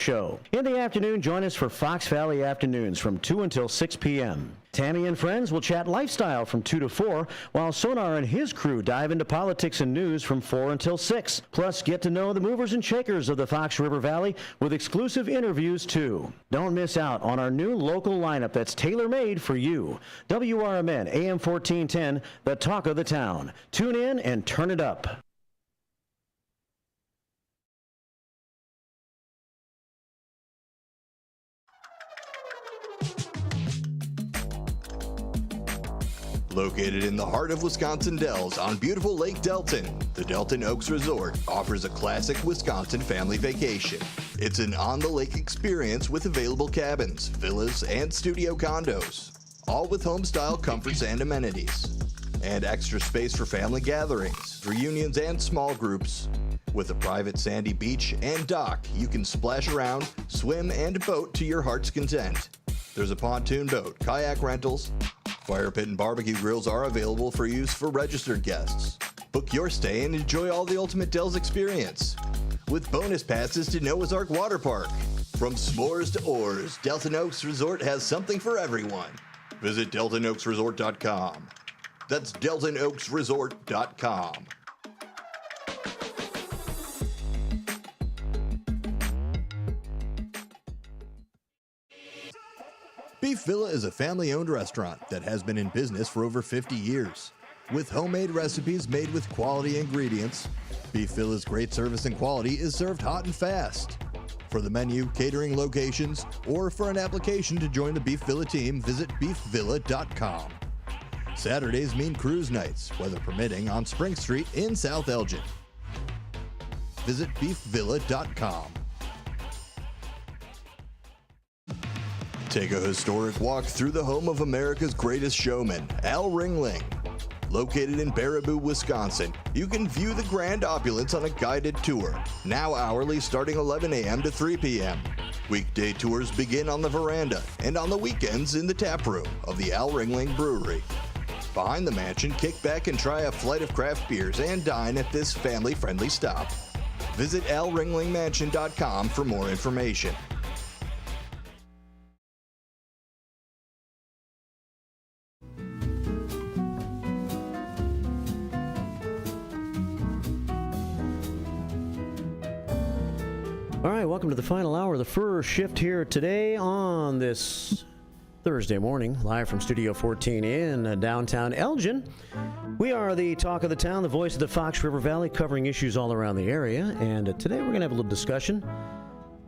Show. In the afternoon, join us for Fox Valley Afternoons from 2 until 6 p.m. Tammy and friends will chat lifestyle from 2 to 4, while Sonar and his crew dive into politics and news from 4 until 6. Plus, get to know the movers and shakers of the Fox River Valley with exclusive interviews, too. Don't miss out on our new local lineup that's tailor-made for you. WRMN AM 1410, the talk of the town. Tune in and turn it up. Located in the heart of Wisconsin Dells on beautiful Lake Delton, the Delton Oaks Resort offers a classic Wisconsin family vacation. It's an on-the-lake experience with available cabins, villas, and studio condos, all with home-style comforts and amenities. And extra space for family gatherings, reunions, and small groups. With a private sandy beach and dock, you can splash around, swim, and boat to your heart's content. There's a pontoon boat, kayak rentals, fire pit and barbecue grills are available for use for registered guests. Book your stay and enjoy all the ultimate Dells experience with bonus passes to Noah's Ark Water Park. From s'mores to oars, Delton Oaks Resort has something for everyone. Visit DeltonOaksResort.com. That's DeltonOaksResort.com. Beef Villa is a family-owned restaurant that has been in business for over 50 years. With homemade recipes made with quality ingredients, Beef Villa's great service and quality is served hot and fast. For the menu, catering locations, or for an application to join the Beef Villa team, visit BeefVilla.com. Saturdays mean cruise nights, weather permitting, on Spring Street in South Elgin. Visit BeefVilla.com. Take a historic walk through the home of America's greatest showman, Al Ringling. Located in Baraboo, Wisconsin, you can view the grand opulence on a guided tour, now hourly starting 11 a.m. to 3 p.m. Weekday tours begin on the veranda and on the weekends in the tap room of the Al Ringling Brewery. Behind the mansion, kick back and try a flight of craft beers and dine at this family-friendly stop. Visit alringlingmansion.com for more information. All right, welcome to the final hour of the first shift here today on this Thursday morning, live from Studio 14 in downtown Elgin. We are the talk of the town, the voice of the Fox River Valley, covering issues all around the area. And today we're going to have a little discussion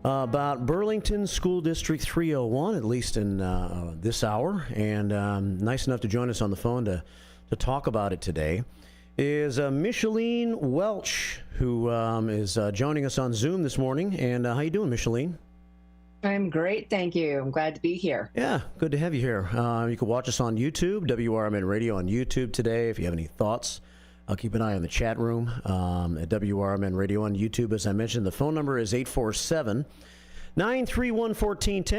about Burington School District 301, at least in this hour. And nice enough to join us on the phone to talk about it today is Micheline Welch, who is joining us on Zoom this morning. And how you doing, Micheline? I'm great, thank you. I'm glad to be here. Yeah, good to have you here. You can watch us on YouTube, WRMN Radio on YouTube today. If you have any thoughts, keep an eye on the chat room at WRMN Radio on YouTube. As I mentioned, the phone number is 847-931-1410.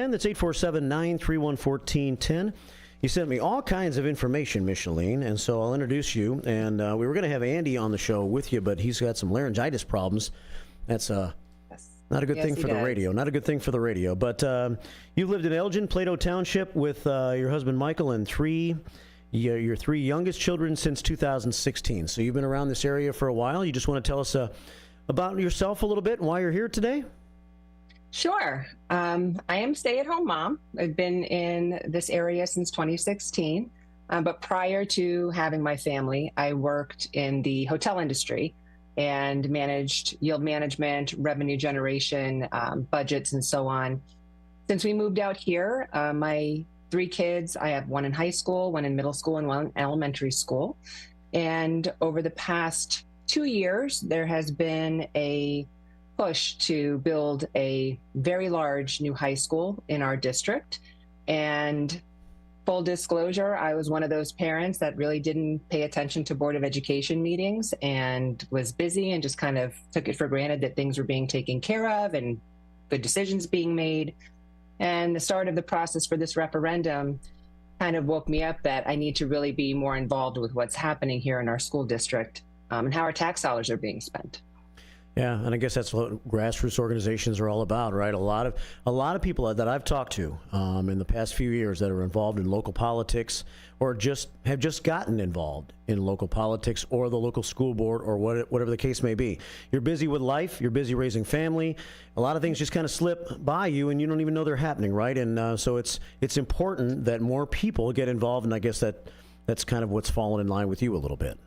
That's 847-931-1410. You sent me all kinds of information, Micheline, and so I'll introduce you. And we were going to have Andy on the show with you, but he's got some laryngitis problems. That's not a good thing for the radio. Not a good thing for the radio. But you lived in Elgin, Plato Township, with your husband Michael and your three youngest children since 2016. So you've been around this area for a while. You just want to tell us about yourself a little bit and why you're here today? Sure. I am a stay-at-home mom. I've been in this area since 2016. But prior to having my family, I worked in the hotel industry and managed yield management, revenue generation, budgets, and so on. Since we moved out here, my three kids, I have one in high school, one in middle school, and one in elementary school. And over the past 2 years, there has been a push to build a very large new high school in our district. And full disclosure, I was one of those parents that really didn't pay attention to Board of Education meetings and was busy and just kind of took it for granted that things were being taken care of and good decisions being made. And the start of the process for this referendum kind of woke me up that I need to really be more involved with what's happening here in our school district and how our tax dollars are being spent. Yeah, and I guess that's what grassroots organizations are all about, right? A lot of people that I've talked to in the past few years that are involved in local politics, or have just gotten involved in local politics or the local school board or whatever the case may be. You're busy with life, you're busy raising family. A lot of things just kind of slip by you, and you don't even know they're happening, right? And so it's important that more people get involved, and I guess that's kind of what's fallen in line with you a little bit.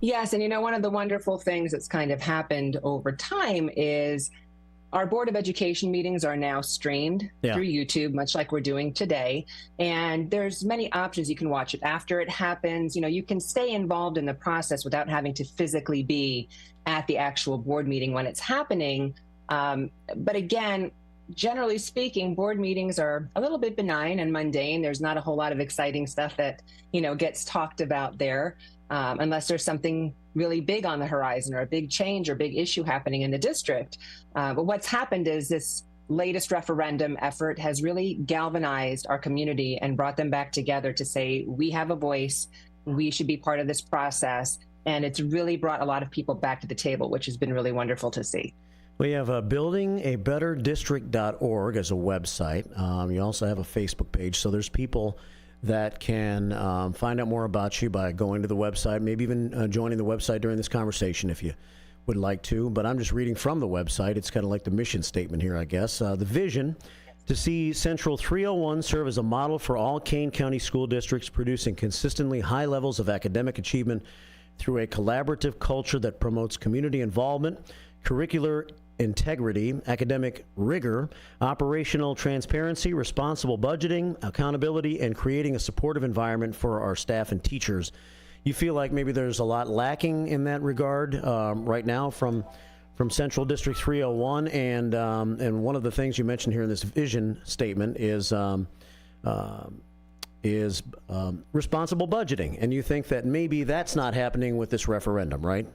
Yes, and one of the wonderful things that's kind of happened over time is our Board of Education meetings are now streamed through YouTube, much like we're doing today. And there's many options. You can watch it after it happens. You can stay involved in the process without having to physically be at the actual board meeting when it's happening. But again, generally speaking, board meetings are a little bit benign and mundane. There's not a whole lot of exciting stuff that, gets talked about there. Unless there's something really big on the horizon or a big change or big issue happening in the district. But what's happened is this latest referendum effort has really galvanized our community and brought them back together to say, we have a voice, we should be part of this process. And it's really brought a lot of people back to the table, which has been really wonderful to see. We have buildingabetterdistrict.org as a website. You also have a Facebook page, so there's people that can find out more about you by going to the website, maybe even joining the website during this conversation if you would like to. But I'm just reading from the website. It's kind of like the mission statement here, I guess. The vision: to see Central 301 serve as a model for all Kane County school districts, producing consistently high levels of academic achievement through a collaborative culture that promotes community involvement, curricular integrity, academic rigor, operational transparency, responsible budgeting, accountability, and creating a supportive environment for our staff and teachers. You feel like maybe there's a lot lacking in that regard right now from Central District 301, and one of the things you mentioned here in this vision statement is responsible budgeting, and you think that maybe that's not happening with this referendum, right?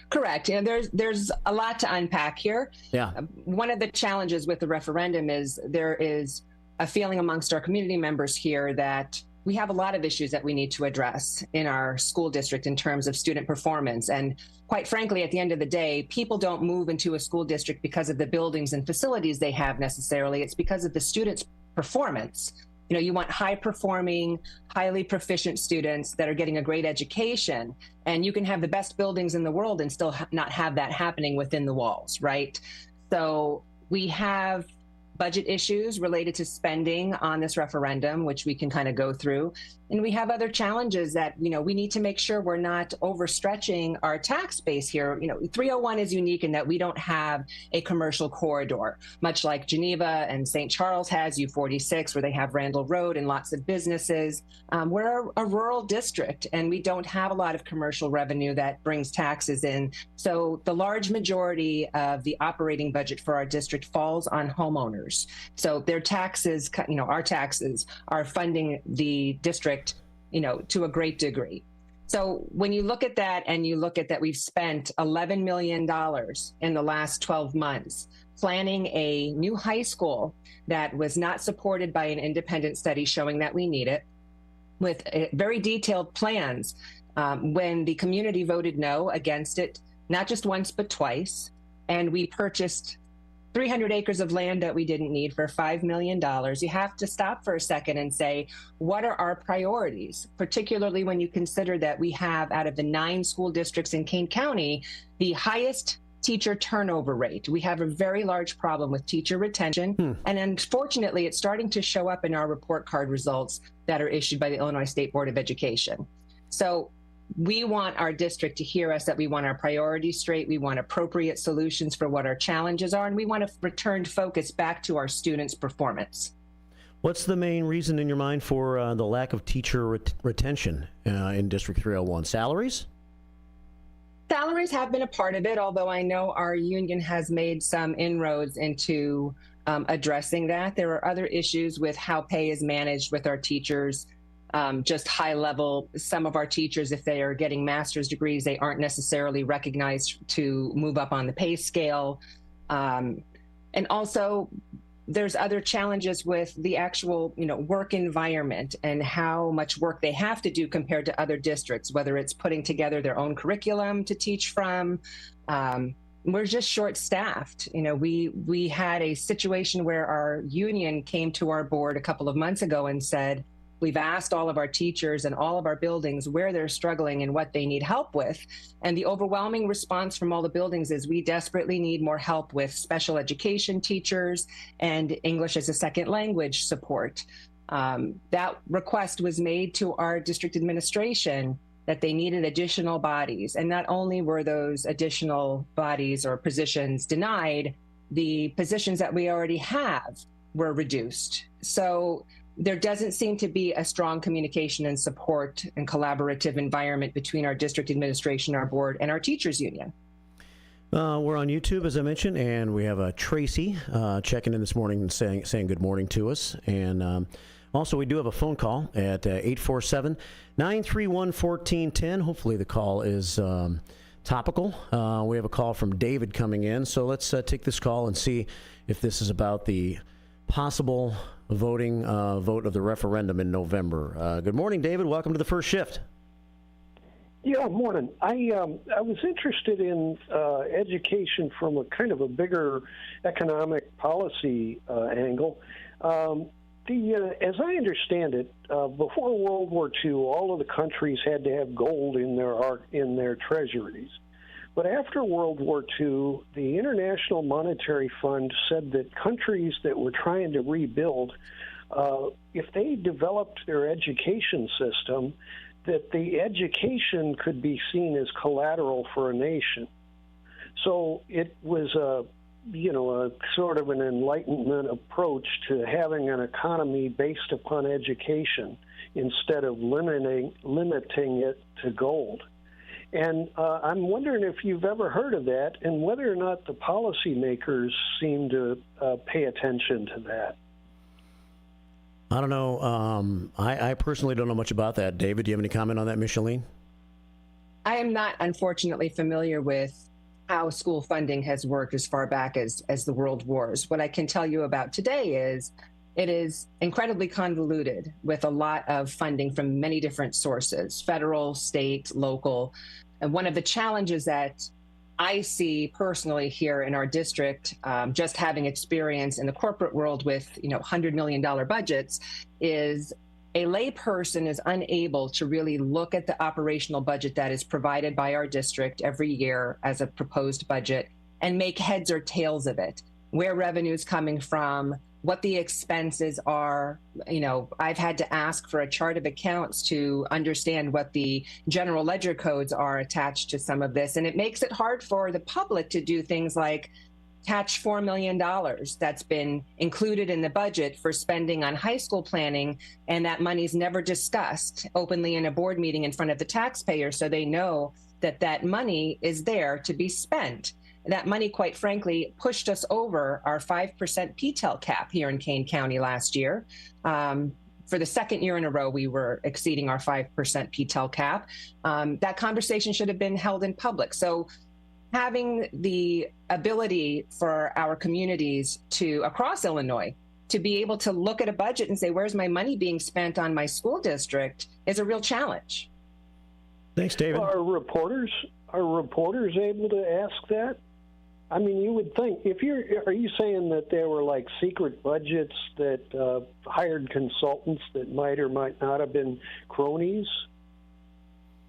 Correct. There's a lot to unpack here. Yeah. One of the challenges with the referendum is there is a feeling amongst our community members here that we have a lot of issues that we need to address in our school district in terms of student performance. And quite frankly, at the end of the day, people don't move into a school district because of the buildings and facilities they have necessarily. It's because of the students' performance. You want high-performing, highly proficient students that are getting a great education, and you can have the best buildings in the world and still not have that happening within the walls, right? So we have budget issues related to spending on this referendum, which we can kind of go through. And we have other challenges that, we need to make sure we're not overstretching our tax base here. 301 is unique in that we don't have a commercial corridor, much like Geneva and St. Charles has U46, where they have Randall Road and lots of businesses. We're a rural district, and we don't have a lot of commercial revenue that brings taxes in. So the large majority of the operating budget for our district falls on homeowners. So their taxes, our taxes are funding the district, to a great degree. So when you look at that and you look at that, we've spent $11 million in the last 12 months planning a new high school that was not supported by an independent study showing that we need it, with very detailed plans. When the community voted no against it, not just once, but twice, and we purchased 300 acres of land that we didn't need for $5 million, you have to stop for a second and say, what are our priorities? Particularly when you consider that we have, out of the 9 school districts in Kane County, the highest teacher turnover rate. We have a very large problem with teacher retention. And unfortunately, it's starting to show up in our report card results that are issued by the Illinois State Board of Education. So we want our district to hear us, that we want our priorities straight, we want appropriate solutions for what our challenges are, and we want to return focus back to our students' performance. What's the main reason in your mind for the lack of teacher retention in District 301? Salaries? Salaries have been a part of it, although I know our union has made some inroads into addressing that. There are other issues with how pay is managed with our teachers. Just high level, some of our teachers, if they are getting master's degrees, they aren't necessarily recognized to move up on the pay scale. And also, there's other challenges with the actual, work environment and how much work they have to do compared to other districts, whether it's putting together their own curriculum to teach from. We're just short-staffed. We had a situation where our union came to our board a couple of months ago and said, we've asked all of our teachers and all of our buildings where they're struggling and what they need help with. And the overwhelming response from all the buildings is we desperately need more help with special education teachers and English as a second language support. That request was made to our district administration that they needed additional bodies. And not only were those additional bodies or positions denied, the positions that we already have were reduced. So there doesn't seem to be a strong communication and support and collaborative environment between our district administration, our board, and our teachers union. We're on YouTube, as I mentioned, and we have Tracy checking in this morning and saying good morning to us. And also, we do have a phone call at 847-931-1410. Hopefully the call is topical. We have a call from David coming in, so let's take this call and see if this is about the possible vote of the referendum in November. Good morning, David. Welcome to the First Shift. Yeah, morning. I was interested in education from a kind of a bigger economic policy angle. As I understand it, before World War II, all of the countries had to have gold in their treasuries. But after World War II, the International Monetary Fund said that countries that were trying to rebuild, if they developed their education system, that the education could be seen as collateral for a nation. So it was a sort of an Enlightenment approach to having an economy based upon education instead of limiting it to gold. And I'm wondering if you've ever heard of that and whether or not the policymakers seem to pay attention to that. I don't know. I personally don't know much about that. David, do you have any comment on that, Micheline? I am not, unfortunately, familiar with how school funding has worked as far back as the World Wars. What I can tell you about today is it is incredibly convoluted with a lot of funding from many different sources, federal, state, local. And one of the challenges that I see personally here in our district, just having experience in the corporate world with $100 million budgets, is a layperson is unable to really look at the operational budget that is provided by our district every year as a proposed budget and make heads or tails of it, where revenue is coming from, what the expenses are. I've had to ask for a chart of accounts to understand what the general ledger codes are attached to some of this. And it makes it hard for the public to do things like catch $4 million that's been included in the budget for spending on high school planning, and that money's never discussed openly in a board meeting in front of the taxpayer, so they know that that money is there to be spent. That money, quite frankly, pushed us over our 5% PTEL cap here in Kane County last year. For the second year in a row, we were exceeding our 5% PTEL cap. That conversation should have been held in public. So having the ability for our communities across Illinois to be able to look at a budget and say, where's my money being spent on my school district, is a real challenge. Thanks, David. Are reporters able to ask that? I mean, you would think, are you saying that there were like secret budgets that hired consultants that might or might not have been cronies?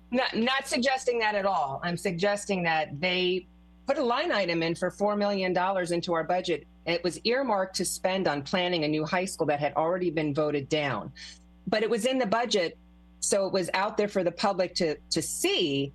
Not suggesting that at all. I'm suggesting that they put a line item in for $4 million into our budget. It was earmarked to spend on planning a new high school that had already been voted down. But it was in the budget, so it was out there for the public to see.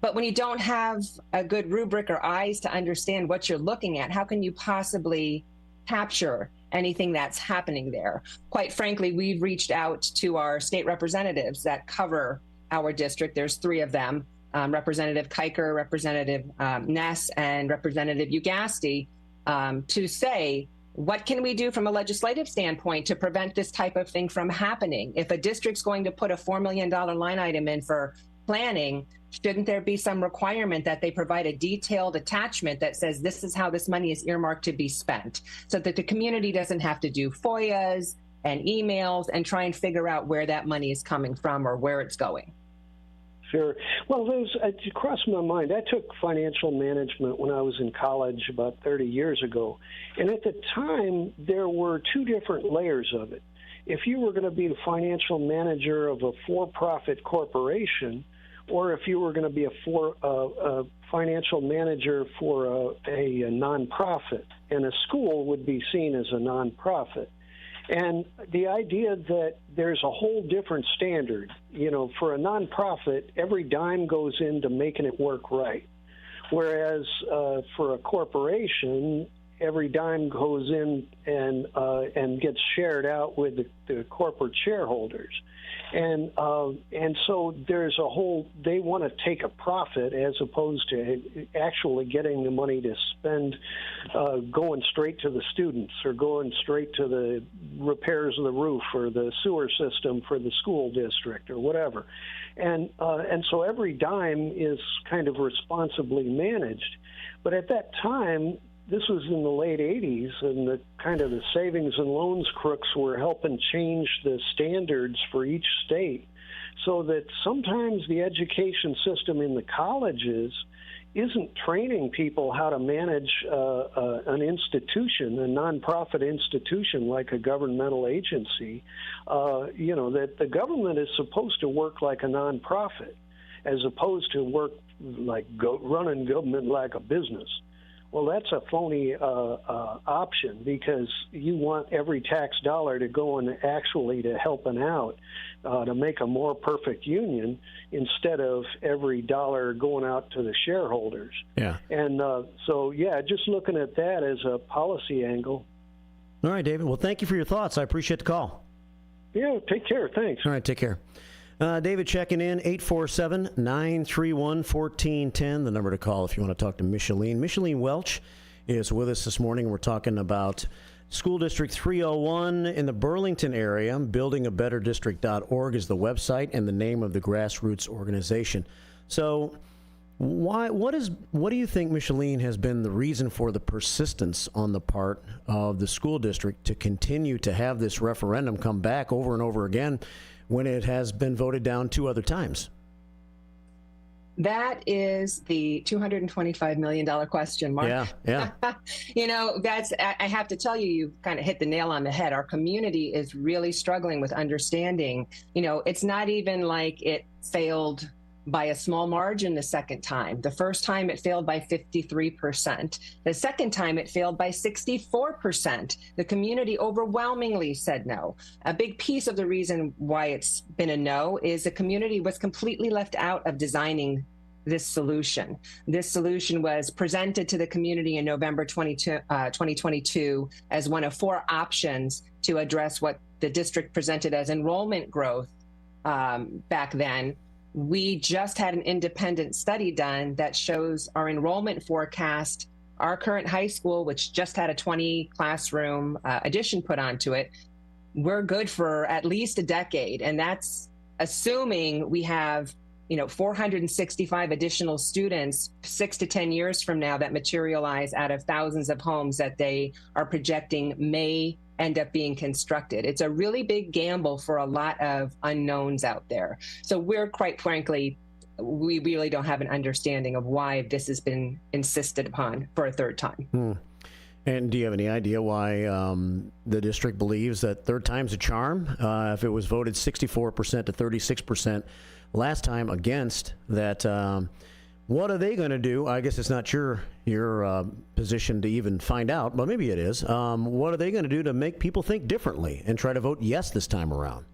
But when you don't have a good rubric or eyes to understand what you're looking at, how can you possibly capture anything that's happening there? Quite frankly, we've reached out to our state representatives that cover our district. There's 3 of them, Representative Kiker, Representative Ness, and Representative Ugasti, to say, what can we do from a legislative standpoint to prevent this type of thing from happening? If a district's going to put a $4 million line item in for planning, shouldn't there be some requirement that they provide a detailed attachment that says this is how this money is earmarked to be spent, so that the community doesn't have to do FOIAs and emails and try and figure out where that money is coming from or where it's going? Sure. Well, it crossed my mind. I took financial management when I was in college about 30 years ago. And at the time, there were two different layers of it. If you were going to be the financial manager of a for-profit corporation, or if you were going to be a financial manager for a nonprofit, and a school would be seen as a nonprofit. And the idea that there's a whole different standard, for a nonprofit, every dime goes into making it work right. Whereas for a corporation, every dime goes in and gets shared out with the corporate shareholders. And so there's a whole, they want to take a profit as opposed to actually getting the money to spend going straight to the students or going straight to the repairs of the roof or the sewer system for the school district or whatever. And so every dime is kind of responsibly managed. But at that time, this was in the late 80s, and the savings and loans crooks were helping change the standards for each state, so that sometimes the education system in the colleges isn't training people how to manage an institution, a nonprofit institution like a governmental agency. That the government is supposed to work like a nonprofit, as opposed to work like running government like a business. Well, that's a phony option, because you want every tax dollar to go in actually to helping out, to make a more perfect union, instead of every dollar going out to the shareholders. Yeah. And just looking at that as a policy angle. All right, David. Well, thank you for your thoughts. I appreciate the call. Yeah, take care. Thanks. All right, take care. David checking in, 847-931-1410, the number to call if you want to talk to Micheline. Micheline Welch is with us this morning. We're talking about School District 301 in the Burlington area. Buildingabetter.org is the website and the name of the grassroots organization. So what do you think, Micheline, has been the reason for the persistence on the part of the school district to continue to have this referendum come back over and over again when it has been voted down 2 other times? That is the $225 million question, Mark. Yeah. I have to tell you, you kind of hit the nail on the head. Our community is really struggling with understanding. It's not even like it failed by a small margin the second time. The first time it failed by 53%. The second time it failed by 64%. The community overwhelmingly said no. A big piece of the reason why it's been a no is the community was completely left out of designing this solution. This solution was presented to the community in November 2022 as one of 4 options to address what the district presented as enrollment growth back then. We just had an independent study done that shows our enrollment forecast. Our current high school, which just had a 20 classroom addition put onto it, we're good for at least a decade. And that's assuming we have 465 additional students 6 to 10 years from now that materialize out of thousands of homes that they are projecting may end up being constructed. It's a really big gamble for a lot of unknowns out there. So we're, quite frankly, we really don't have an understanding of why this has been insisted upon for a third time. And do you have any idea why the district believes that third time's a charm? If it was voted 64% to 36% last time against that, what are they going to do? I guess it's not your position to even find out, but maybe it is. What are they going to do to make people think differently and try to vote yes this time around?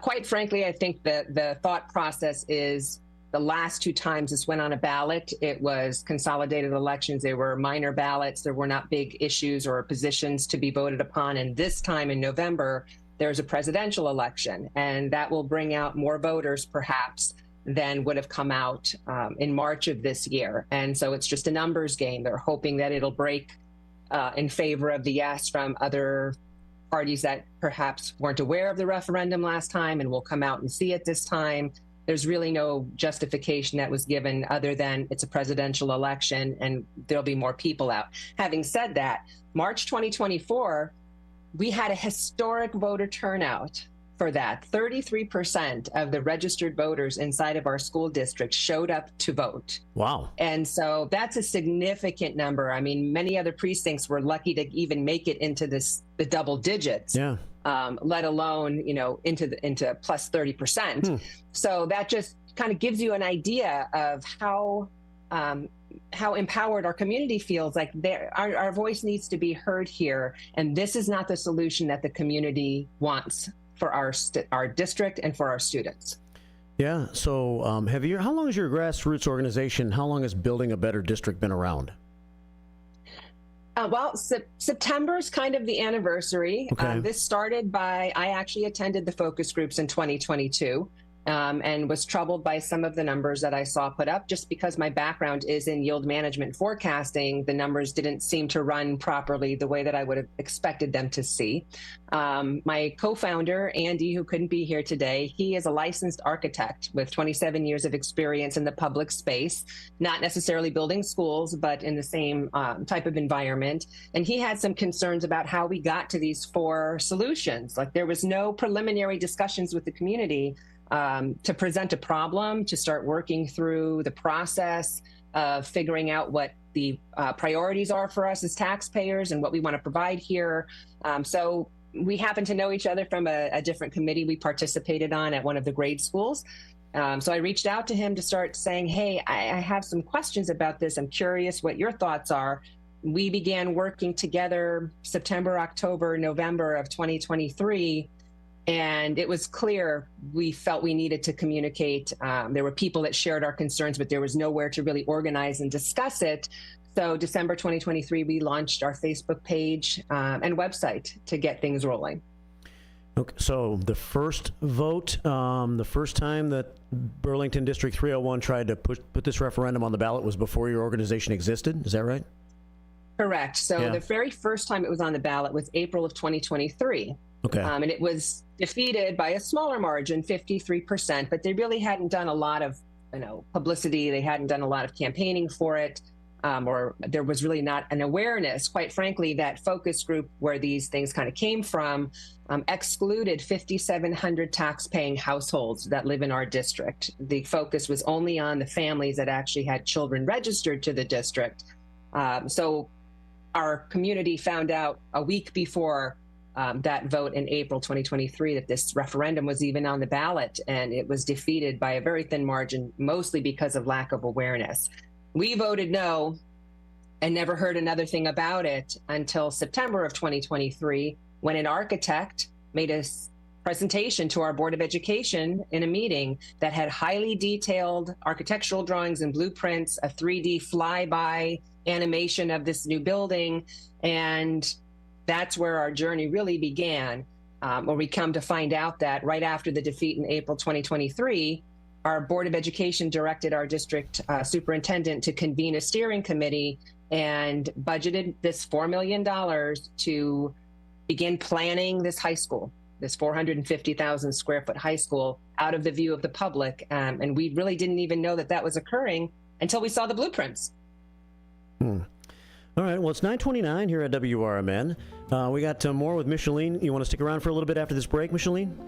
Quite frankly, I think the thought process is the last 2 times this went on a ballot, it was consolidated elections. They were minor ballots. There were not big issues or positions to be voted upon. And this time in November, there's a presidential election, and that will bring out more voters perhaps than would have come out in March of this year. And so it's just a numbers game. They're hoping that it'll break in favor of the yes from other parties that perhaps weren't aware of the referendum last time and will come out and see it this time. there's really no justification that was given other than it's a presidential election and there'll be more people out. Having said that, March 2024, we had a historic voter turnout for that. 33% of the registered voters inside of our school district showed up to vote. Wow. And so that's a significant number. I mean, many other precincts were lucky to even make it into the double digits. Yeah. Let alone, into plus 30%. So that just kind of gives you an idea of how empowered our community feels. Like our voice needs to be heard here. And this is not the solution that the community wants for our district and for our students. Yeah. So how long has your grassroots organization, how long has Building a Better District been around? September is kind of the anniversary. Okay. This started I actually attended the focus groups in 2022 and was troubled by some of the numbers that I saw put up. Just because my background is in yield management forecasting, the numbers didn't seem to run properly the way that I would have expected them to see. My co-founder, Andy, who couldn't be here today, he is a licensed architect with 27 years of experience in the public space, not necessarily building schools, but in the same type of environment. And he had some concerns about how we got to these 4 solutions. Like there was no preliminary discussions with the community to present a problem, to start working through the process of figuring out what the priorities are for us as taxpayers and what we want to provide here. So we happen to know each other from a different committee we participated on at one of the grade schools. So I reached out to him to start saying, hey, I have some questions about this. I'm curious what your thoughts are. We began working together September, October, November of 2023. And it was clear we felt we needed to communicate. There were people that shared our concerns, but there was nowhere to really organize and discuss it. So December 2023, we launched our Facebook page and website to get things rolling. Okay, so the first vote, the first time that Burlington District 301 tried to put this referendum on the ballot was before your organization existed. Is that right? Correct. So The very first time it was on the ballot was April of 2023. Okay. And it was defeated by a smaller margin, 53%, but they really hadn't done a lot of, publicity. They hadn't done a lot of campaigning for it, or there was really not an awareness. Quite frankly, that focus group where these things kind of came from excluded 5,700 tax-paying households that live in our district. The focus was only on the families that actually had children registered to the district. So our community found out a week before that vote in April 2023 that this referendum was even on the ballot, and it was defeated by a very thin margin, mostly because of lack of awareness. We voted no and never heard another thing about it until September of 2023, when an architect made a presentation to our Board of Education in a meeting that had highly detailed architectural drawings and blueprints, a 3D flyby animation of this new building, and that's where our journey really began, where we come to find out that right after the defeat in April 2023, our Board of Education directed our district superintendent to convene a steering committee and budgeted this $4 million to begin planning this high school, this 450,000 square foot high school, out of the view of the public. And we really didn't even know that was occurring until we saw the blueprints. All right, well, it's 9:29 here at WRMN. We got more with Micheline. You want to stick around for a little bit after this break, Micheline?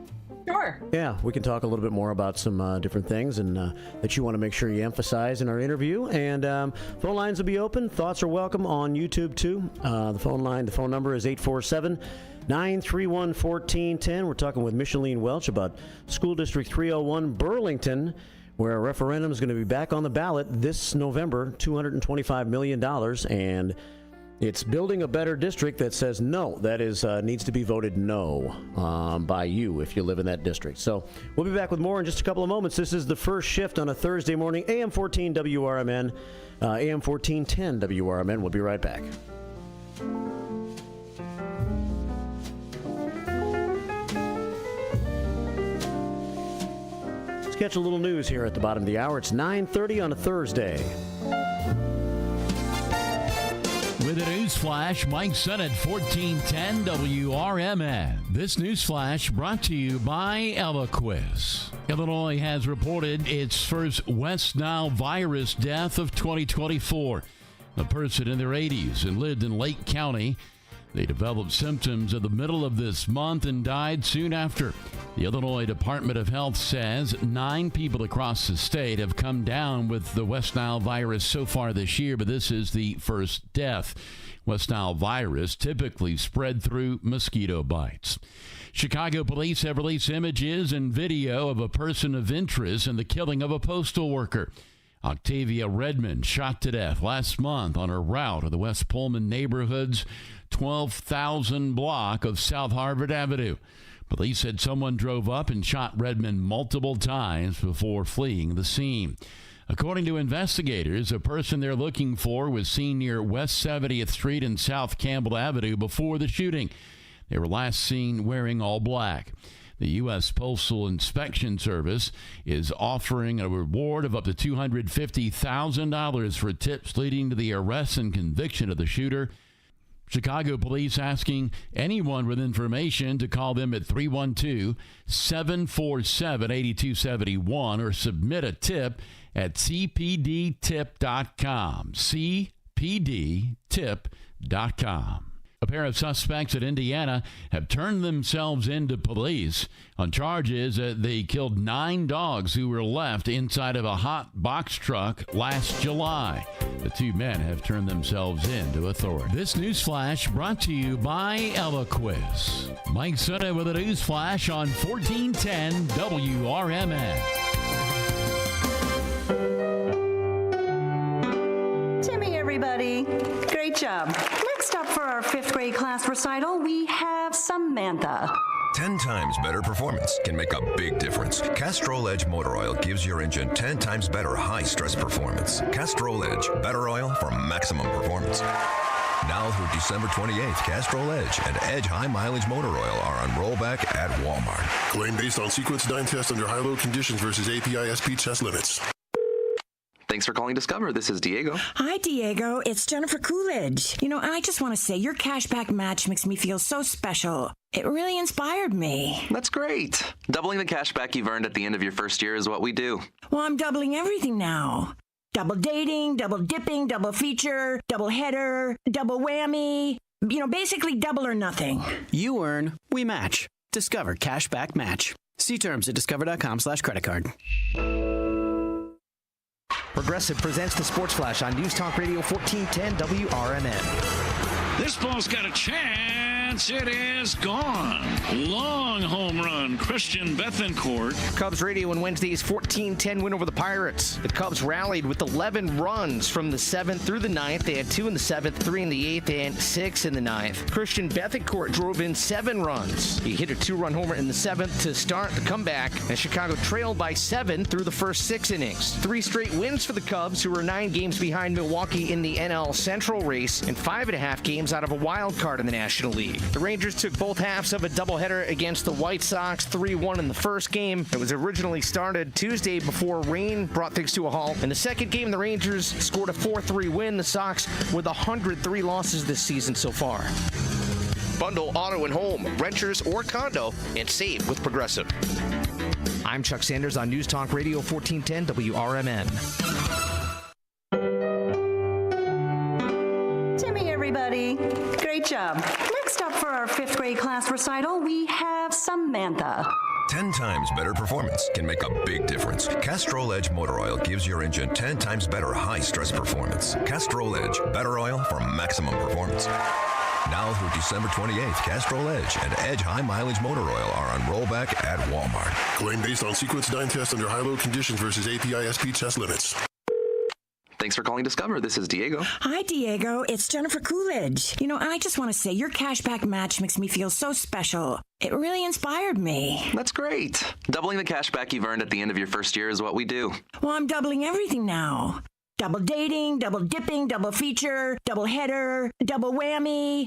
Sure. Yeah, we can talk a little bit more about some different things and that you want to make sure you emphasize in our interview. And phone lines will be open. Thoughts are welcome on YouTube, too. The phone number is 847-931-1410. We're talking with Micheline Welch about School District 301 Burlington, where a referendum is going to be back on the ballot this November, $225 million, and it's Building a Better District that says no. That is needs to be voted no by you if you live in that district. So we'll be back with more in just a couple of moments. This is the first shift on a Thursday morning, AM 14 WRMN, AM 1410 WRMN. We'll be right back. Catch a little news here at the bottom of the hour. It's 9:30 on a Thursday. With with a news flash. Mike Sennett, 1410 WRMN. This news flash brought to you by Eliquis. Illinois has reported its first West Nile virus death of 2024. A person in their 80s and lived in Lake County. They developed symptoms in the middle of this month and died soon after. The Illinois Department of Health says 9 people across the state have come down with the West Nile virus so far this year, but this is the first death. West Nile virus typically spread through mosquito bites. Chicago police have released images and video of a person of interest in the killing of a postal worker. Octavia Redmond shot to death last month on her route of the West Pullman neighborhood's 12,000 block of South Harvard Avenue. Police said someone drove up and shot Redmond multiple times before fleeing the scene. According to investigators, a person they're looking for was seen near West 70th Street and South Campbell Avenue before the shooting. They were last seen wearing all black. The U.S. Postal Inspection Service is offering a reward of up to $250,000 for tips leading to the arrest and conviction of the shooter. Chicago police asking anyone with information to call them at 312-747-8271 or submit a tip at cpdtip.com. cpdtip.com. A pair of suspects in Indiana have turned themselves in to police on charges that they killed 9 dogs who were left inside of a hot box truck last July. The 2 men have turned themselves in to authorities. This news flash brought to you by Eliquis. Mike Sennett with a news flash on 1410 WRMN. Timmy, everybody. Great job. Next up for our 5th grade class recital, we have Samantha. 10 times better performance can make a big difference. Castrol Edge Motor Oil gives your engine 10 times better high-stress performance. Castrol Edge, better oil for maximum performance. Now through December 28th, Castrol Edge and Edge High Mileage Motor Oil are on rollback at Walmart. Claim based on sequence 9 test under high-load conditions versus API-SP test limits. Thanks for calling Discover. This is Diego. Hi, Diego. It's Jennifer Coolidge. I just want to say your cashback match makes me feel so special. It really inspired me. That's great. Doubling the cashback you've earned at the end of your first year is what we do. Well, I'm doubling everything now. Double dating, double dipping, double feature, double header, double whammy. Basically double or nothing. You earn, we match. Discover Cashback Match. See terms at discover.com/creditcard. Progressive presents the Sports Flash on News Talk Radio 1410 WRMN. This ball's got a chance. It is gone. Long home run, Christian Bethancourt. Cubs radio in Wednesday's 14-10 win over the Pirates. The Cubs rallied with 11 runs from the 7th through the 9th. They had 2 in the 7th, 3 in the 8th, and 6 in the 9th. Christian Bethancourt drove in 7 runs. He hit a 2-run homer in the 7th to start the comeback, and Chicago trailed by 7 through the first 6 innings. 3 straight wins for the Cubs, who were 9 games behind Milwaukee in the NL Central race, and 5.5 games out of a wild card in the National League. The Rangers took both halves of a doubleheader against the White Sox, 3-1 in the first game. It was originally started Tuesday before rain brought things to a halt. In the second game, the Rangers scored a 4-3 win. The Sox with 103 losses this season so far. Bundle auto and home, renters or condo, and save with Progressive. I'm Chuck Sanders on News Talk Radio 1410 WRMN. Timmy, everybody. Great job. Next up for our 5th grade class recital, we have Samantha. 10 times better performance can make a big difference. Castrol Edge Motor Oil gives your engine 10 times better high-stress performance. Castrol Edge, better oil for maximum performance. Now through December 28th, Castrol Edge and Edge High Mileage Motor Oil are on rollback at Walmart. Claim based on sequence 9 test under high-load conditions versus API-SP test limits. Thanks for calling Discover. This is Diego. Hi, Diego. It's Jennifer Coolidge. I just want to say your cashback match makes me feel so special. It really inspired me. That's great. Doubling the cashback you've earned at the end of your first year is what we do. Well, I'm doubling everything now. Double dating, double dipping, double feature, double header, double whammy.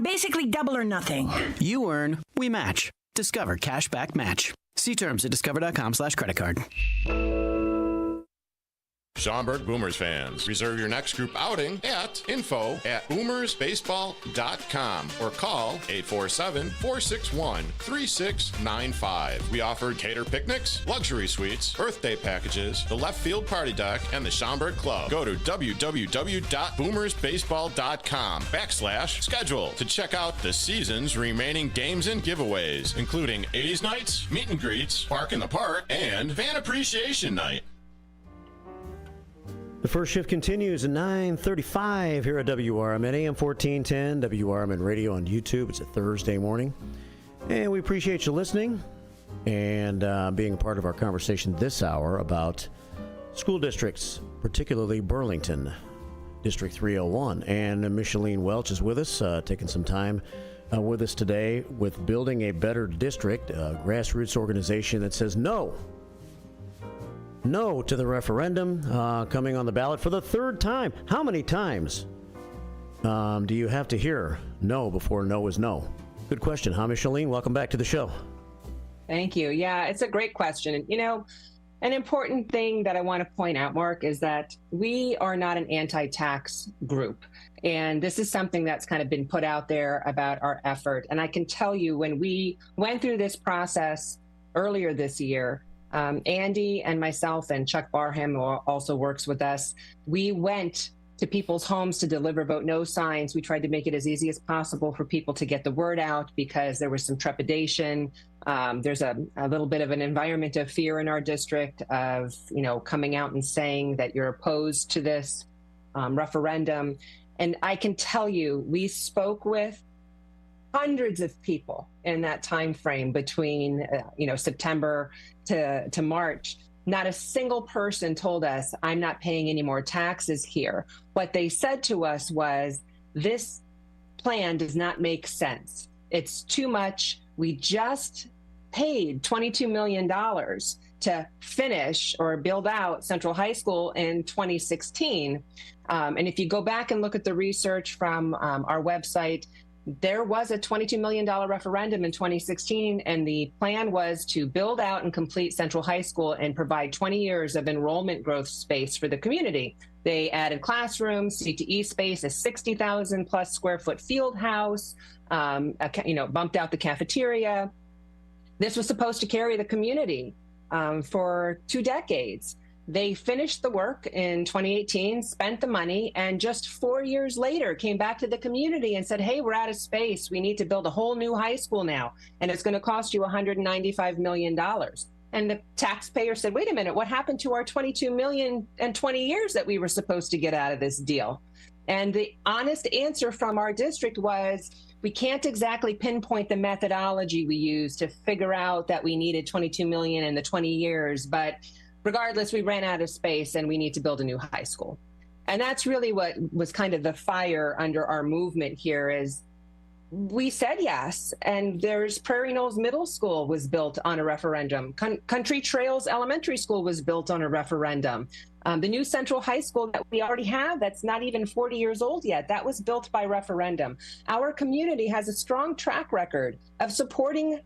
Basically double or nothing. You earn, we match. Discover Cashback Match. See terms at discover.com/creditcard. Schaumburg Boomers fans, reserve your next group outing at info@boomersbaseball.com or call 847-461-3695. We offer cater picnics, luxury suites, birthday packages, the left field party deck, and the Schaumburg Club. Go to www.boomersbaseball.com/schedule to check out the season's remaining games and giveaways, including 80s nights, meet and greets, Park in the Park, and Fan Appreciation Night. The first shift continues at 9:35 here at WRMN, AM 1410, WRMN Radio on YouTube. It's a Thursday morning. And we appreciate you listening and being a part of our conversation this hour about school districts, particularly Burlington, District 301. And Micheline Welch is with us, taking some time with us today with Building a Better District, a grassroots organization that says no to the referendum coming on the ballot for the third time. How many times do you have to hear no before no is no? Good question, huh, Micheline? Welcome back to the show. Thank you. Yeah, it's a great question. And, you know, an important thing that I want to point out, Mark, is that we are not an anti-tax group. And this is something that's kind of been put out there about our effort. And I can tell you, when we went through this process earlier this year, Andy and myself and Chuck Barham, who also works with us, we went to people's homes to deliver vote no signs. We tried to make it as easy as possible for people to get the word out because there was some trepidation. There's a little bit of an environment of fear in our district of, you know, coming out and saying that you're opposed to this referendum. And I can tell you, we spoke with hundreds of people in that time frame between September to March. Not a single person told us, I'm not paying any more taxes here. What they said to us was, this plan does not make sense. It's too much. We just paid $22 million to finish or build out Central High School in 2016. And if you go back and look at the research from our website, there was a $22 million referendum in 2016, and the plan was to build out and complete Central High School and provide 20 years of enrollment growth space for the community. They added classrooms, CTE space, a 60,000 plus square foot field house, bumped out the cafeteria. This was supposed to carry the community for 2 decades. They finished the work in 2018, spent the money, and just 4 years later came back to the community and said, hey, we're out of space. We need to build a whole new high school now, and it's going to cost you $195 million. And the taxpayer said, wait a minute, what happened to our $22 million and 20 years that we were supposed to get out of this deal? And the honest answer from our district was, we can't exactly pinpoint the methodology we used to figure out that we needed $22 million in the 20 years, but regardless, we ran out of space and we need to build a new high school. And that's really what was kind of the fire under our movement here, is we said yes. And there's Prairie Knolls Middle School was built on a referendum. Country Trails Elementary School was built on a referendum. The new Central High School that we already have, that's not even 40 years old yet, that was built by referendum. Our community has a strong track record of supporting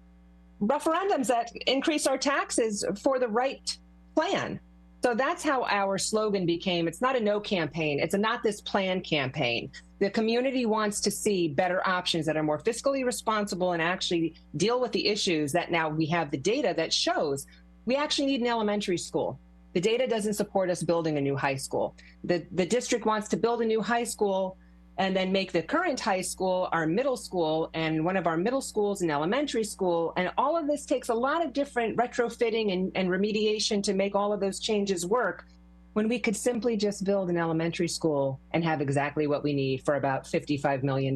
referendums that increase our taxes for the right plan. So that's how our slogan became. It's not a no campaign. It's a not this plan campaign. The community wants to see better options that are more fiscally responsible and actually deal with the issues that now we have the data that shows we actually need an elementary school. The data doesn't support us building a new high school. The district wants to build a new high school and then make the current high school our middle school, and one of our middle schools an elementary school. And all of this takes a lot of different retrofitting and remediation to make all of those changes work, when we could simply just build an elementary school and have exactly what we need for about $55 million.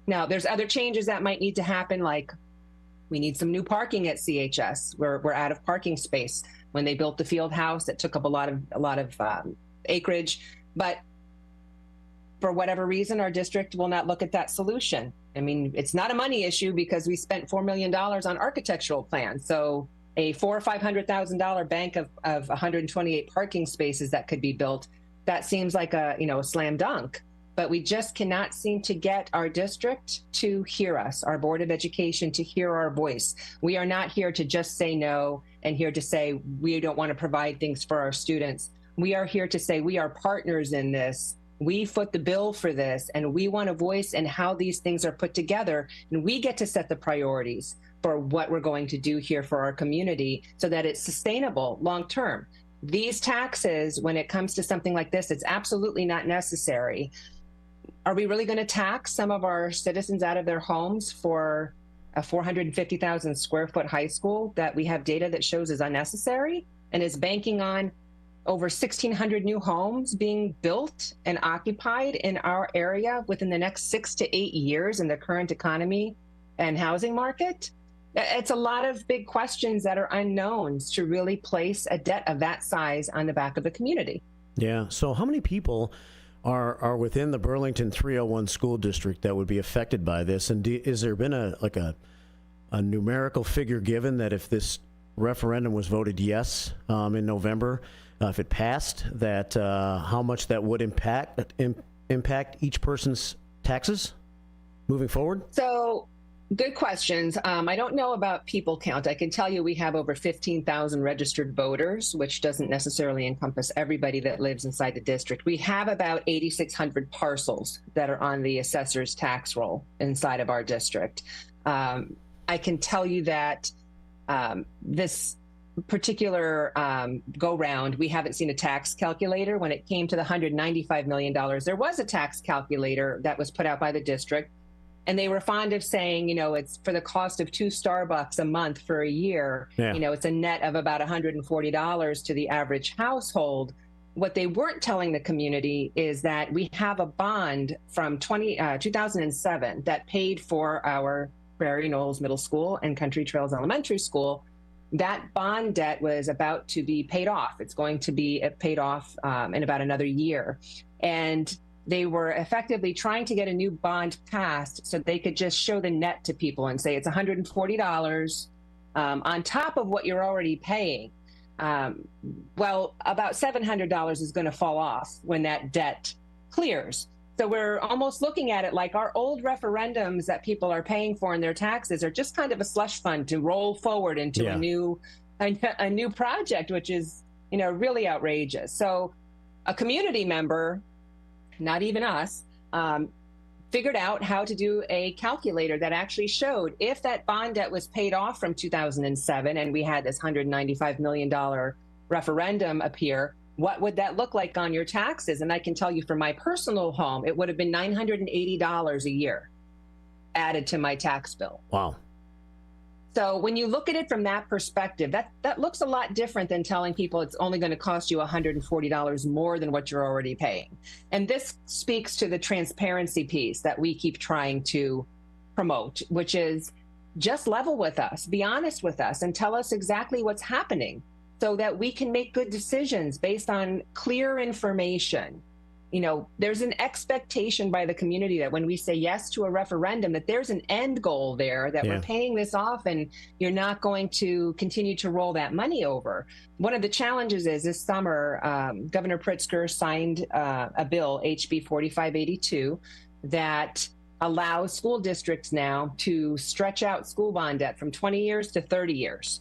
Now, there's other changes that might need to happen, like we need some new parking at CHS. We're out of parking space. When they built the field house, it took up a lot of acreage, but for whatever reason, our district will not look at that solution. I mean, it's not a money issue because we spent $4 million on architectural plans. So a $400,000 or $500,000 bank of 128 parking spaces that could be built, that seems like a slam dunk. But we just cannot seem to get our district to hear us, our Board of Education to hear our voice. We are not here to just say no and here to say we don't want to provide things for our students. We are here to say we are partners in this. We foot the bill for this, and we want a voice in how these things are put together, and we get to set the priorities for what we're going to do here for our community so that it's sustainable long term. These taxes, when it comes to something like this, it's absolutely not necessary. Are we really going to tax some of our citizens out of their homes for a 450,000 square foot high school that we have data that shows is unnecessary and is banking on over 1,600 new homes being built and occupied in our area within the next 6 to 8 years in the current economy and housing market? It's a lot of big questions that are unknowns to really place a debt of that size on the back of the community. Yeah. So how many people are within the Burlington 301 school district that would be affected by this? And is there been a numerical figure given that if this referendum was voted yes in November, if it passed, that how much that would impact each person's taxes moving forward? So good questions. I don't know about people count. I can tell you we have over 15,000 registered voters, which doesn't necessarily encompass everybody that lives inside the district. We have about 8,600 parcels that are on the assessor's tax roll inside of our district. I can tell you that this particular go round, we haven't seen a tax calculator. When it came to the $195 million, there was a tax calculator that was put out by the district. And they were fond of saying, it's for the cost of 2 Starbucks a month for a year. Yeah. It's a net of about $140 to the average household. What they weren't telling the community is that we have a bond from 2007 that paid for our Prairie Knolls Middle School and Country Trails Elementary School. That bond debt was about to be paid off. It's going to be paid off in about another year. And they were effectively trying to get a new bond passed so they could just show the net to people and say it's $140 on top of what you're already paying. Well, about $700 is going to fall off when that debt clears. So we're almost looking at it like our old referendums that people are paying for in their taxes are just kind of a slush fund to roll forward into a new project, which is, really outrageous. So a community member, not even us, figured out how to do a calculator that actually showed if that bond debt was paid off from 2007 and we had this $195 million referendum appear, what would that look like on your taxes? And I can tell you for my personal home, it would have been $980 a year added to my tax bill. Wow. So when you look at it from that perspective, that looks a lot different than telling people it's only going to cost you $140 more than what you're already paying. And this speaks to the transparency piece that we keep trying to promote, which is just level with us, be honest with us, and tell us exactly what's happening so that we can make good decisions based on clear information. There's an expectation by the community that when we say yes to a referendum, that there's an end goal there, that we're paying this off and you're not going to continue to roll that money over. One of the challenges is this summer, Governor Pritzker signed a bill, HB 4582, that allows school districts now to stretch out school bond debt from 20 years to 30 years.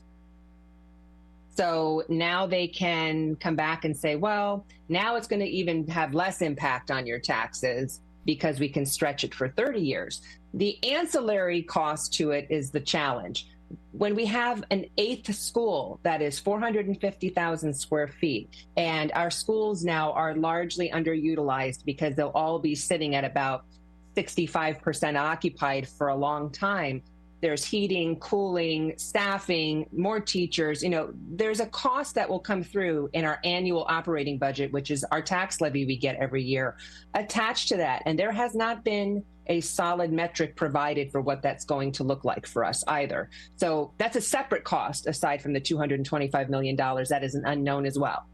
So now they can come back and say, well, now it's going to even have less impact on your taxes because we can stretch it for 30 years. The ancillary cost to it is the challenge. When we have an 8th school that is 450,000 square feet, and our schools now are largely underutilized because they'll all be sitting at about 65% occupied for a long time. There's heating, cooling, staffing, more teachers. There's a cost that will come through in our annual operating budget, which is our tax levy we get every year, attached to that. And there has not been a solid metric provided for what that's going to look like for us either. So that's a separate cost aside from the $225 million. That is an unknown as well.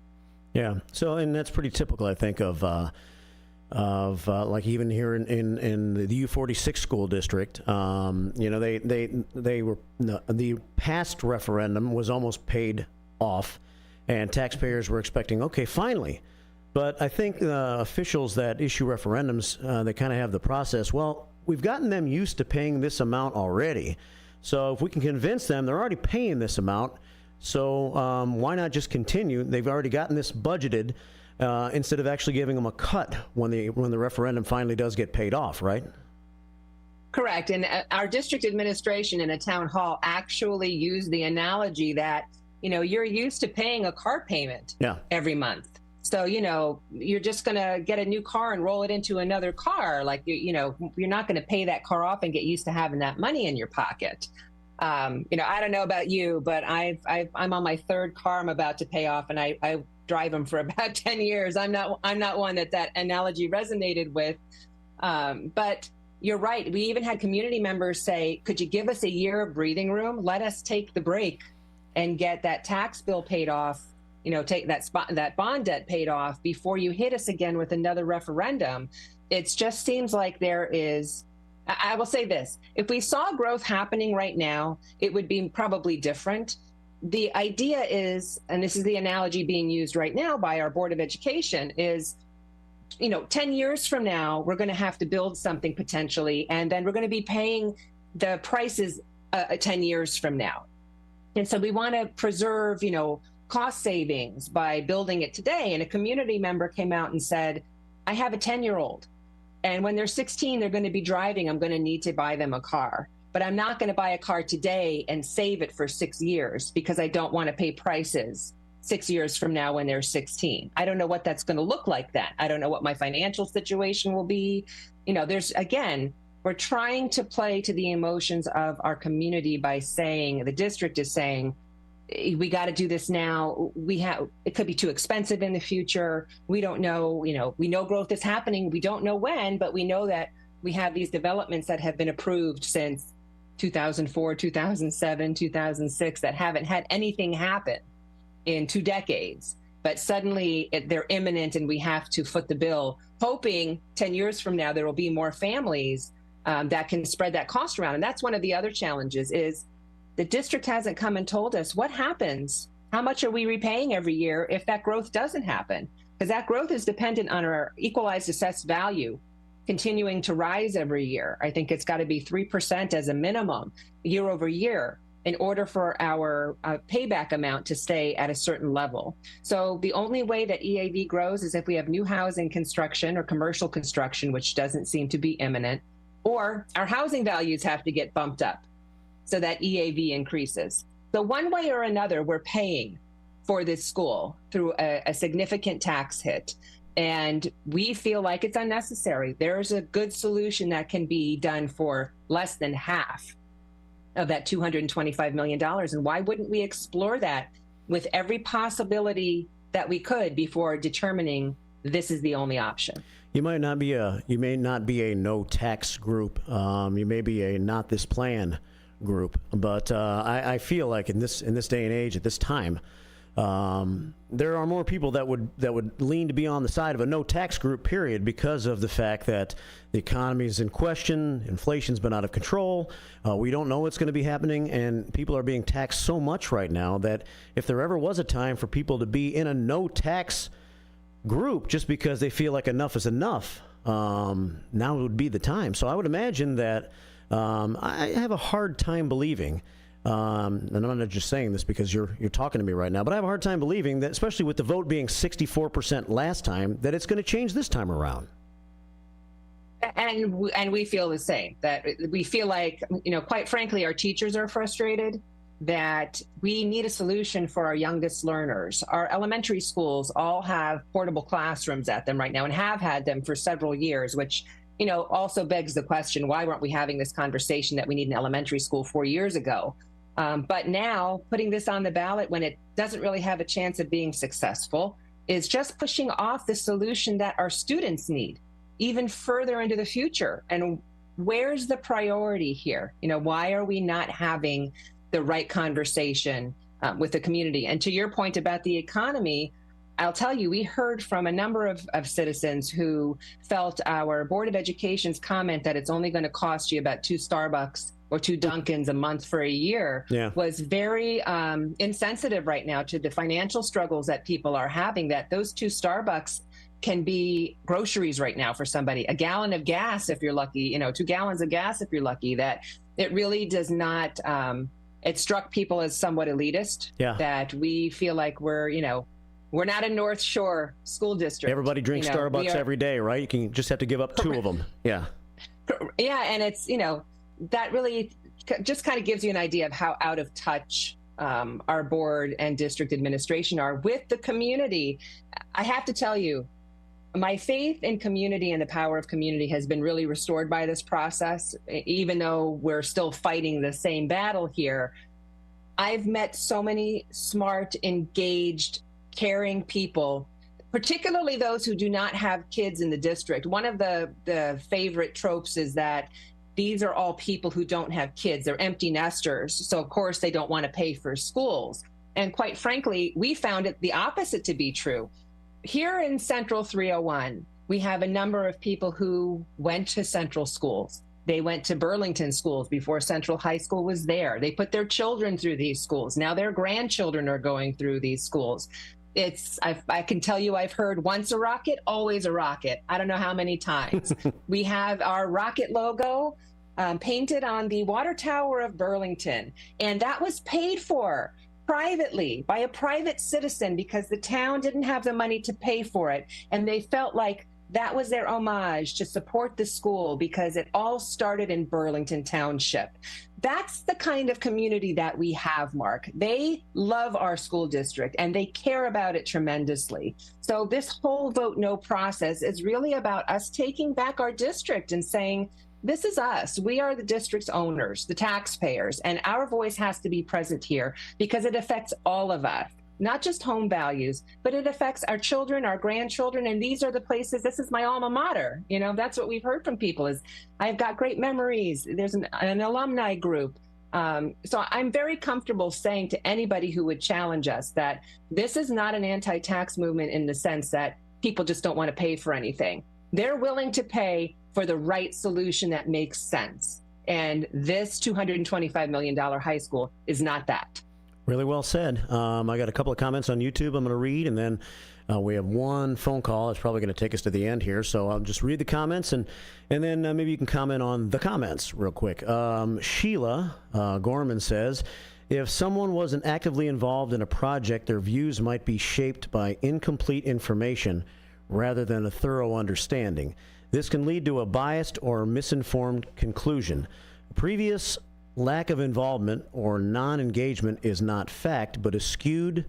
Yeah. So, and that's pretty typical, I think, of like even here in the U46 school district, they were the past referendum was almost paid off, and taxpayers were expecting, okay, finally. But I think officials that issue referendums, they kind of have the process. Well, we've gotten them used to paying this amount already, so if we can convince them they're already paying this amount, So why not just continue? They've already gotten this budgeted instead of actually giving them a cut when the referendum finally does get paid off, right? Correct. And our district administration in a town hall actually used the analogy that, you're used to paying a car payment every month. So, you're just going to get a new car and roll it into another car. Like, you're not going to pay that car off and get used to having that money in your pocket. I don't know about you, but I'm on my third car I'm about to pay off, and I drive them for about 10 years. I'm not one that analogy resonated with. But you're right. We even had community members say, could you give us a year of breathing room? Let us take the break and get that tax bill paid off, take that bond debt paid off before you hit us again with another referendum. It just seems like there is, I will say this, if we saw growth happening right now, it would be probably different. The idea is, and this is the analogy being used right now by our Board of Education, is 10 years from now, we're going to have to build something potentially, and then we're going to be paying the prices 10 years from now. And so we want to preserve, cost savings by building it today. And a community member came out and said, I have a 10-year-old, and when they're 16, they're going to be driving. I'm going to need to buy them a car, but I'm not going to buy a car today and save it for 6 years because I don't want to pay prices 6 years from now when they're 16. I don't know what that's going to look like then. I don't know what my financial situation will be. We're trying to play to the emotions of our community by saying, the district is saying, we got to do this now. It could be too expensive in the future. We don't know, we know growth is happening. We don't know when, but we know that we have these developments that have been approved since 2004, 2007, 2006 that haven't had anything happen in 2 decades, but suddenly they're imminent and we have to foot the bill, hoping 10 years from now there will be more families that can spread that cost around. And that's one of the other challenges is the district hasn't come and told us what happens, how much are we repaying every year if that growth doesn't happen? Because that growth is dependent on our equalized assessed value continuing to rise every year. I think it's got to be 3% as a minimum year over year in order for our payback amount to stay at a certain level. So the only way that EAV grows is if we have new housing construction or commercial construction, which doesn't seem to be imminent, or our housing values have to get bumped up so that EAV increases. So one way or another, we're paying for this school through a significant tax hit. And we feel like it's unnecessary. There's a good solution that can be done for less than half of that $225 million. And why wouldn't we explore that with every possibility that we could before determining this is the only option? You may not be a no tax group. You may be a not this plan group. But I feel like in this day and age, at this time, there are more people that would lean to be on the side of a no tax group, period, because of the fact that the economy is in question, inflation's been out of control, we don't know what's going to be happening, and people are being taxed so much right now that if there ever was a time for people to be in a no tax group just because they feel like enough is enough, now would be the time. So I would imagine that I have a hard time believing, and I'm not just saying this because you're talking to me right now, but I have a hard time believing that, especially with the vote being 64% last time, that it's going to change this time around. And we feel the same, that we feel like, quite frankly, our teachers are frustrated, that we need a solution for our youngest learners. Our elementary schools all have portable classrooms at them right now and have had them for several years, which also begs the question, why weren't we having this conversation that we need an elementary school 4 years ago? But now putting this on the ballot when it doesn't really have a chance of being successful is just pushing off the solution that our students need even further into the future. And where's the priority here? Why are we not having the right conversation with the community? And to your point about the economy, I'll tell you, we heard from a number of citizens who felt our Board of Education's comment that it's only going to cost you about 2 Starbucks or 2 Dunkins a month for a year was very insensitive right now to the financial struggles that people are having, that those 2 Starbucks can be groceries right now for somebody, a gallon of gas if you're lucky, 2 gallons of gas if you're lucky, that it really does not it struck people as somewhat elitist. Yeah. That we feel like we're not a North Shore school district. Everybody drinks Starbucks every day, right? You can just have to give up 2 of them. Yeah. Yeah, and it's, that really just kind of gives you an idea of how out of touch our board and district administration are with the community. I have to tell you, my faith in community and the power of community has been really restored by this process, even though we're still fighting the same battle here. I've met so many smart, engaged, caring people, particularly those who do not have kids in the district. One of the favorite tropes is that these are all people who don't have kids. They're empty nesters. So of course they don't want to pay for schools. And quite frankly, we found it the opposite to be true. Here in Central 301, we have a number of people who went to Central schools. They went to Burlington schools before Central High School was there. They put their children through these schools. Now their grandchildren are going through these schools. I can tell you, I've heard once a rocket, always a rocket. I don't know how many times. We have our rocket logo painted on the water tower of Burlington, and that was paid for privately by a private citizen because the town didn't have the money to pay for it, and they felt like that was their homage to support the school because it all started in Burlington Township. That's the kind of community that we have, Mark. They love our school district and they care about it tremendously. So this whole vote no process is really about us taking back our district and saying, this is us. We are the district's owners, the taxpayers, and our voice has to be present here because it affects all of us. Not just home values, but it affects our children, our grandchildren, and these are the places, this is my alma mater. That's what we've heard from people is, I've got great memories. There's an alumni group. So I'm very comfortable saying to anybody who would challenge us that this is not an anti-tax movement in the sense that people just don't want to pay for anything. They're willing to pay for the right solution that makes sense. And this $225 million high school is not that. Really well said. I got a couple of comments on YouTube I'm going to read, and then we have one phone call. It's probably going to take us to the end here, so I'll just read the comments, and then maybe you can comment on the comments real quick. Sheila Gorman says, if someone wasn't actively involved in a project, their views might be shaped by incomplete information rather than a thorough understanding. This can lead to a biased or misinformed conclusion. Previous lack of involvement or non-engagement is not fact, but a skewed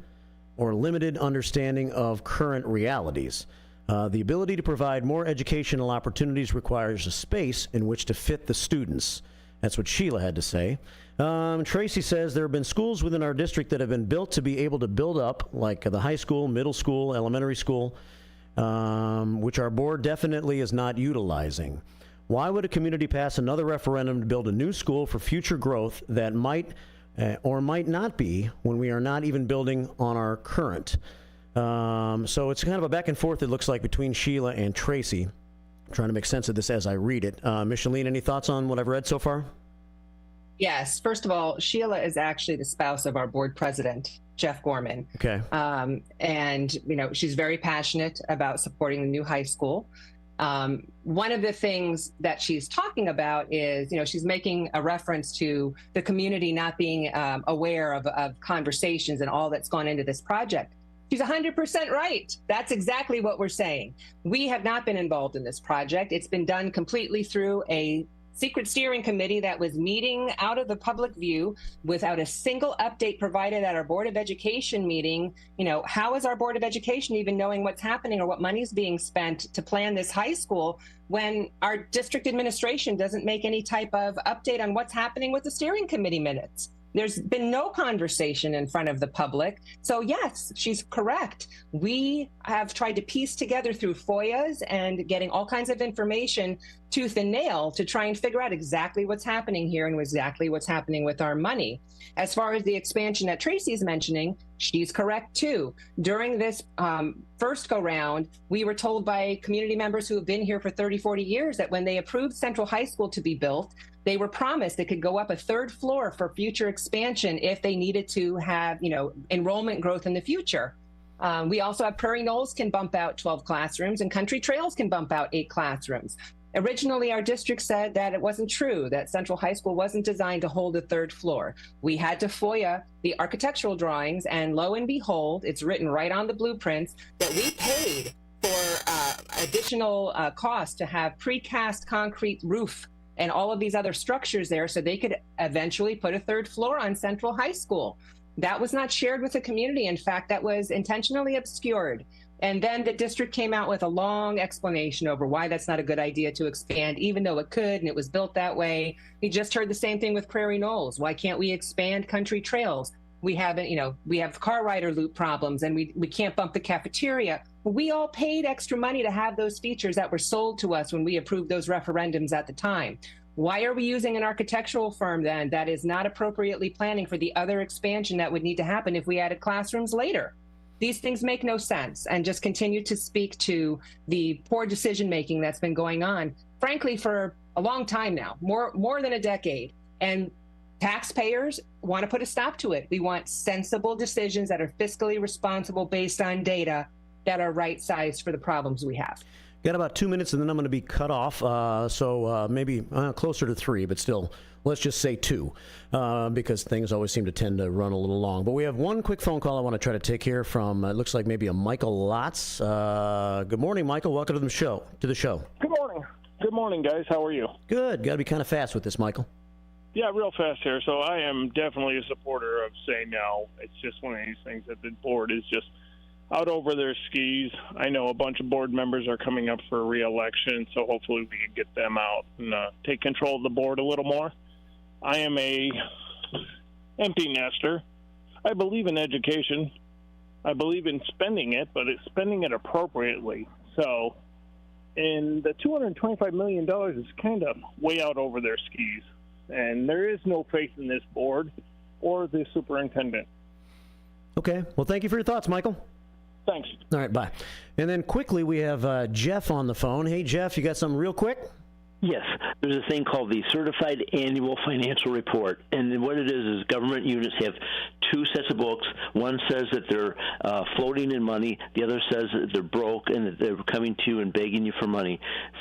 or limited understanding of current realities. The ability to provide more educational opportunities requires a space in which to fit the students. That's what Sheila had to say. Tracy says there have been schools within our district that have been built to be able to build up, like the high school, middle school, elementary school, which our board definitely is not utilizing. Why would a community pass another referendum to build a new school for future growth that might or might not be when we are not even building on our current? So it's kind of a back and forth, it looks like, between Sheila and Tracy. I'm trying to make sense of this as I read it. Micheline, any thoughts on what I've read so far? Yes. First of all, Sheila is actually the spouse of our board president, Jeff Gorman. Okay. And, she's very passionate about supporting the new high school. One of the things that she's talking about is, she's making a reference to the community not being aware of conversations and all that's gone into this project. She's 100% right. That's exactly what we're saying. We have not been involved in this project. It's been done completely through a secret steering committee that was meeting out of the public view without a single update provided at our Board of Education meeting. How is our Board of Education even knowing what's happening or what money's being spent to plan this high school when our district administration doesn't make any type of update on what's happening with the steering committee minutes? There's been no conversation in front of the public. So yes, she's correct. We have tried to piece together through FOIAs and getting all kinds of information tooth and nail to try and figure out exactly what's happening here and exactly what's happening with our money. As far as the expansion that Tracy's mentioning, she's correct too. During this first go round, we were told by community members who have been here for 30, 40 years that when they approved Central High School to be built, they were promised they could go up a third floor for future expansion if they needed to have, enrollment growth in the future. We also have Prairie Knolls can bump out 12 classrooms and Country Trails can bump out 8 classrooms. Originally, our district said that it wasn't true, that Central High School wasn't designed to hold a third floor. We had to FOIA the architectural drawings, and lo and behold, it's written right on the blueprints that we paid for additional cost to have precast concrete roof and all of these other structures there so they could eventually put a third floor on Central High School. That was not shared with the community. In fact, that was intentionally obscured. And then the district came out with a long explanation over why that's not a good idea to expand, even though it could, and it was built that way. We just heard the same thing with Prairie Knolls. Why can't we expand country trails? We haven't, we have car rider loop problems, and we can't bump the cafeteria. We all paid extra money to have those features that were sold to us when we approved those referendums at the time. Why are we using an architectural firm then that is not appropriately planning for the other expansion that would need to happen if we added classrooms later? These things make no sense and just continue to speak to the poor decision-making that's been going on, frankly, for a long time now, more than a decade. And taxpayers want to put a stop to it. We want sensible decisions that are fiscally responsible based on data that are right-sized for the problems we have. Got about 2 minutes, and then I'm going to be cut off, so maybe closer to 3, but still, let's just say 2, because things always seem to tend to run a little long. But we have one quick phone call I want to try to take here from, it looks like maybe a Michael Lotz. Good morning, Michael. Welcome to the show. Good morning. Good morning, guys. How are you? Good. Got to be kind of fast with this, Michael. Yeah, real fast here. So I am definitely a supporter of say no. It's just one of these things that the board is just out over their skis. I know a bunch of board members are coming up for re-election, so hopefully we can get them out and take control of the board a little more. I am a empty nester. I believe in education. I believe in spending it, but it's spending it appropriately. So, and the $225 million is kind of way out over their skis, and there is no faith in this board or the superintendent. Okay. Well, thank you for your thoughts, Michael. Thanks. All right, bye. And then quickly, we have Jeff on the phone. Hey, Jeff, you got something real quick? Yes. There's a thing called the Certified Annual Financial Report. And what it is government units have 2 sets of books. One says that they're floating in money. The other says that they're broke and that they're coming to you and begging you for money.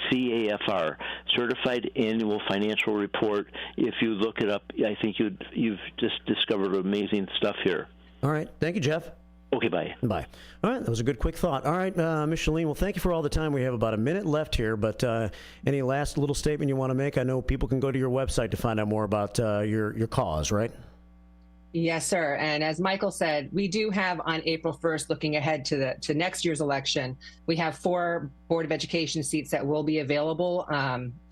CAFR, Certified Annual Financial Report. If you look it up, I think you've just discovered amazing stuff here. All right. Thank you, Jeff. Okay, bye. Bye. All right, that was a good quick thought. All right, Micheline, well, thank you for all the time. We have about a minute left here, but any last little statement you want to make? I know people can go to your website to find out more about your cause, right? Yes, sir. And as Michael said, we do have on April 1st, looking ahead to next year's election, we have 4 Board of Education seats that will be available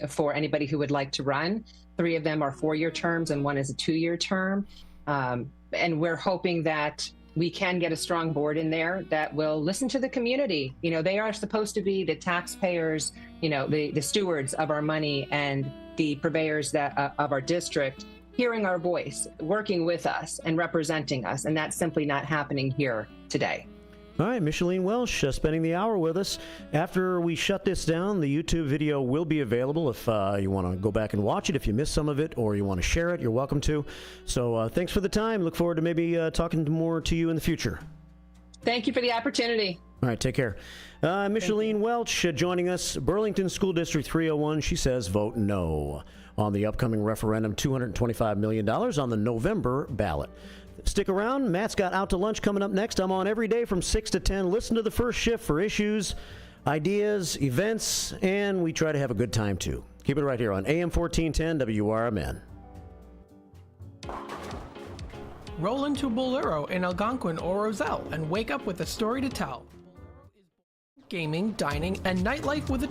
for anybody who would like to run. 3 of them are 4-year terms and 1 is a 2-year term. And we're hoping that we can get a strong board in there that will listen to the community. They are supposed to be the taxpayers, the stewards of our money and the purveyors of our district, hearing our voice, working with us and representing us. And that's simply not happening here today. All right, Micheline Welch spending the hour with us. After we shut this down, the YouTube video will be available if you want to go back and watch it. If you missed some of it or you want to share it, you're welcome to. So thanks for the time. Look forward to maybe talking more to you in the future. Thank you for the opportunity. All right, take care. Micheline Welch joining us, Burlington School District 301. She says vote no on the upcoming referendum, $225 million on the November ballot. Stick around. Matt's got Out to Lunch coming up next. I'm on every day from 6 to 10. Listen to the First Shift for issues, ideas, events, and we try to have a good time, too. Keep it right here on AM 1410 WRMN. Roll into Bolero in Algonquin or Roselle and wake up with a story to tell. Gaming, dining, and nightlife with a